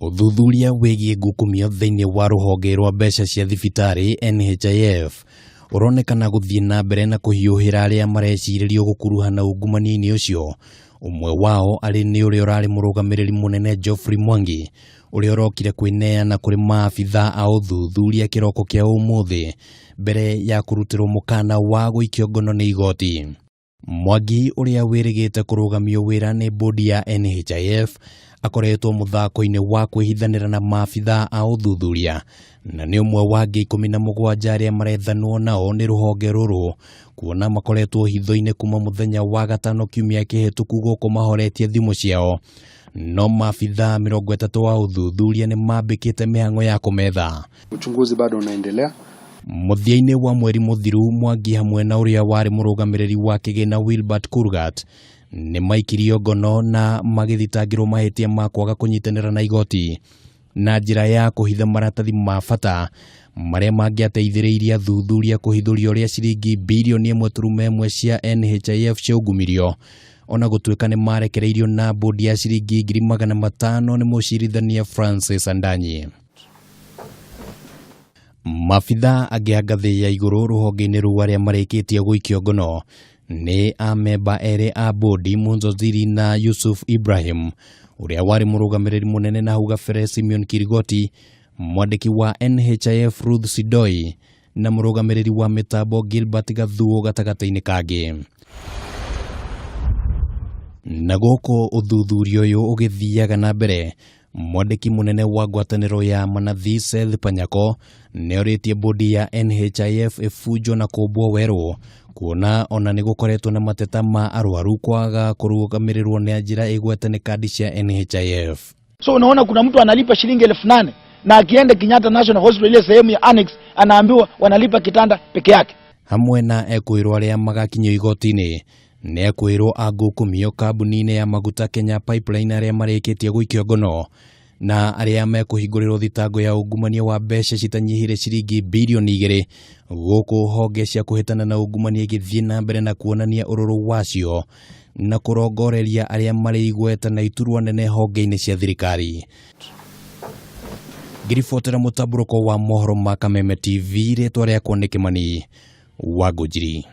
Uthuthuria wigie ngukumio thiini wa ruhonge rwa mbeca cia thibitari NHIF uronekana guthie na mbere na kuhiuhira aria mareciririo gukuruhana ungumania-ini ucio. Umwe wao ari ni uria urari murugamiriri munene Geoffery Mwangi uria urokire kwineana kuri maabithaa a uthuthuria kiroko kia umuthi mbere ya kurutirwo mukana wa guikio ngono ni igoti. Mwangi uria wirigite kurugamio wira ni bodi ya NHIF akoretwo muthako-ini wa kwihithanira na maabithaa a uthuthuria na ni umwe wa angĩ 17 aria marethanwo nao ni ruhonge ruru kuona makoretwo hitho-ini kuma muthenya wa gatano kiumia kihituku guku mahoretie thimu ciao, no maabithaa 30 wa uthuthuria ni mambikite mihango ya kumetha. Uchunguzi bado unaendelea. Muthia-ini wa mweri muthiru Mwangi hamwe na uria wari murugamiriri wa kigina Wilbert Kurgat ni maikirio ngono na magithitangirwo mahitia ma kwaga kunyitanira na igoti na njira ya kuhitha maratathi ma bata maria mangiateithiriirie athuthuria kuhithuria uria ciringi mbirioni 1.1 cia NHIF ciaungumirio, ona gutuika ni marekereirio na bodi ya ciringi 500,000 ni mucirithania Francis Andanyi. Maabithaa angi a ngathi ya iguru ruhonge-ini ruu aria marikitie guikio ngono ni amemba eri a bodi Munzoziri na Yusuf Ibrahim uria wari murugamiriri munene na hau gabere Simeon Kirigoti, mwandiki wa NHIF Ruth Sidoi na murugamiriri wa mitambo Gilbert Gathuo gatagata-ini kangi. Na guku uthuthuria uyu ugithiaga na mbere, mwandiki munene wa ngwataniro ya manathi Seth Panyako neoritie bodi ya NHIF ifujo na kubwo weru kuona ona ni gukoretwo na mateta ma arwaru kwaga kurugamirirwo ni njira igwetane kadi cia NHIF. So unaona kuna mtu analipa shilingi 8,000 na akienda Kenyatta National Hospital ile sehemu ya annex anaambiwa wanalipa kitanda peke yake. Hamwe na Ekuirwo aria magakinyio igoti-ini ni Ekuirwo a ngukumio kambuni-ini ya maguta Kenya Pipeline aria marikitie guikio ngono na aria mekuhingurirwo thitango ya ungumania wa mbeca citanyihiire ciringi mbirioni 2 guku honge cia kuhitana na ungumania igithie na mbere na kuonania ururu wacio na kurongoreria aria mari igweta na iturwa nene honge-ini cia thirikari. Ngiribotera mutaburuko wa mohoro ma Kameme TV ritwa riakwa ni Kimani wa Ngujiri.